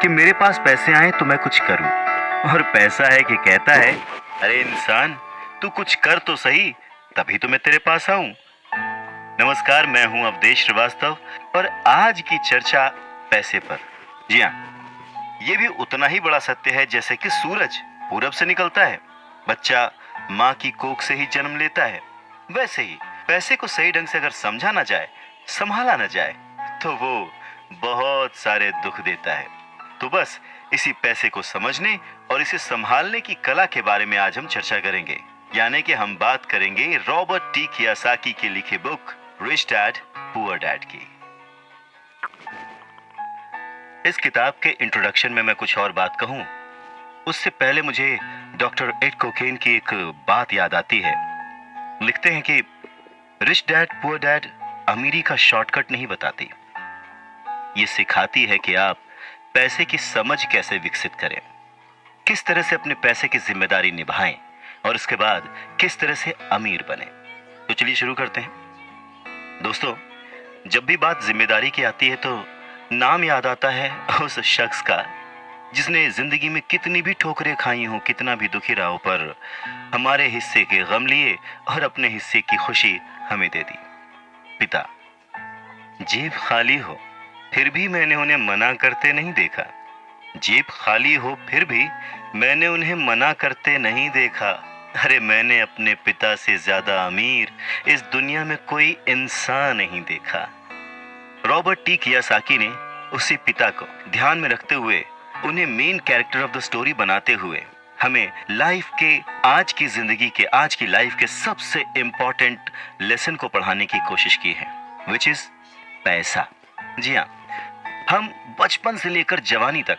कि मेरे पास पैसे आए तो मैं कुछ करूं, और पैसा है कि कहता है, अरे इंसान, तू कुछ कर तो सही, तभी तो मैं तेरे पास आऊं। नमस्कार, मैं हूं अवधेश श्रीवास्तव और आज की चर्चा पैसे पर। जी हाँ, ये भी उतना ही बड़ा सत्य है जैसे कि सूरज पूरब से निकलता है, बच्चा माँ की कोख से ही जन्म लेता है, वैसे ही पैसे को सही ढंग से अगर समझा ना जाए, संभाला ना जाए, तो वो बहुत सारे दुख देता है। तो बस इसी पैसे को समझने और इसे संभालने की कला के बारे में आज हम चर्चा करेंगे। यानी कि हम बात करेंगे रॉबर्ट टी कियोसाकी की लिखी book rich dad poor dad की। इस किताब के इंट्रोडक्शन में मैं कुछ और बात कहूं, उससे पहले मुझे डॉक्टर एड कोकेन की एक बात याद आती है। लिखते हैं कि रिच डैड पुअर डैड अमीरी का शॉर्टकट नहीं बताती, ये सिखाती है कि आप पैसे की समझ कैसे विकसित करें, किस तरह से अपने पैसे की जिम्मेदारी निभाएं और उसके बाद किस तरह से अमीर बने। तो चलिए शुरू करते हैं। दोस्तों, जब भी बात जिम्मेदारी की आती है तो नाम याद आता है उस शख्स का जिसने जिंदगी में कितनी भी ठोकरें खाई हो, कितना भी दुखी रहा हो, पर हमारे हिस्से के गम लिए और अपने हिस्से की खुशी हमें दे दी। पिता। जेब खाली हो फिर भी मैंने उन्हें मना करते नहीं देखा। जेब खाली हो फिर भी मैंने उन्हें मना करते नहीं देखा। अरे मैंने अपने पिता से ज्यादा अमीर इस दुनिया में कोई इंसान नहीं देखा। रॉबर्ट टी कियोसाकी ने उसी पिता को ध्यान में रखते हुए, उन्हें main character of the story बनाते हुए, हमें लाइफ के, आज की जिंदगी के, आज की लाइफ के सबसे इंपॉर्टेंट लेसन को पढ़ाने की कोशिश की है, विच इज पैसा। जी हाँ, हम बचपन से लेकर जवानी तक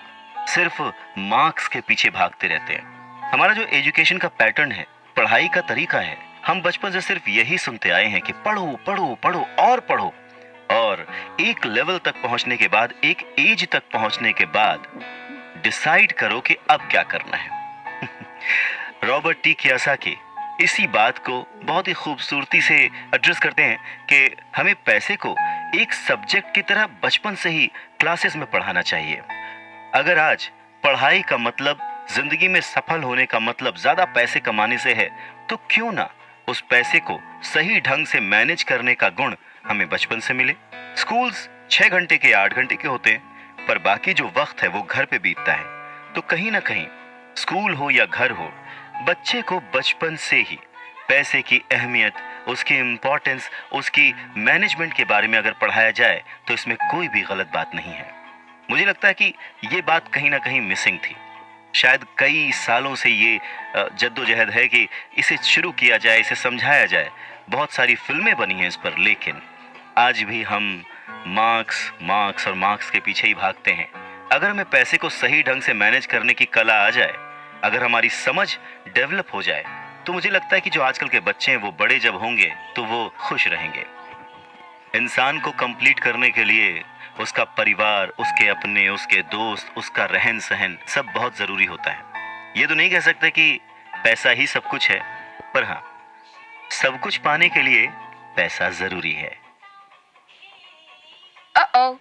सिर्फ मार्क्स के पीछे भागते रहते हैं। हमारा जो एजुकेशन का पैटर्न है, पढ़ाई का तरीका है, हम बचपन से सिर्फ यही सुनते आए हैं कि पढ़ो पढ़ो पढ़ो और पढ़ो, और एक लेवल तक पहुंचने के बाद, एक एज तक पहुंचने के बाद डिसाइड करो कि अब क्या करना है। रॉबर्ट टी कियोसाकी इसी बात को बहुत ही खूबसूरती से एड्रेस करते हैं कि हमें पैसे को एक सब्जेक्ट की तरह बचपन से ही क्लासेस में पढ़ाना चाहिए। अगर आज पढ़ाई का मतलब, जिंदगी में सफल होने का मतलब ज्यादा पैसे कमाने से है, तो क्यों ना उस पैसे को सही ढंग से मैनेज करने का गुण हमें बचपन से मिले। स्कूल्स 6 घंटे के 8 घंटे के होते हैं, पर बाकी जो वक्त है वो घर पे बीतता है। तो कहीं ना कहीं स्कूल हो या घर हो, बच्चे को बचपन से ही पैसे की अहमियत, उसकी इम्पोर्टेंस, उसकी मैनेजमेंट के बारे में अगर पढ़ाया जाए तो इसमें कोई भी गलत बात नहीं है। मुझे लगता है कि ये बात कहीं ना कहीं मिसिंग थी। शायद कई सालों से ये जद्दोजहद है कि इसे शुरू किया जाए, इसे समझाया जाए। बहुत सारी फिल्में बनी हैं इस पर, लेकिन आज भी हम मार्क्स मार्क्स और मार्क्स के पीछे ही भागते हैं। अगर हमें पैसे को सही ढंग से मैनेज करने की कला आ जाए, अगर हमारी समझ डेवलप हो जाए, तो मुझे लगता है कि जो आजकल के बच्चे हैं वो बड़े जब होंगे तो वो खुश रहेंगे। इंसान को कंप्लीट करने के लिए उसका परिवार, उसके अपने, उसके दोस्त, उसका रहन सहन सब बहुत जरूरी होता है। ये तो नहीं कह सकते कि पैसा ही सब कुछ है, पर हाँ, सब कुछ पाने के लिए पैसा जरूरी है। Uh-oh.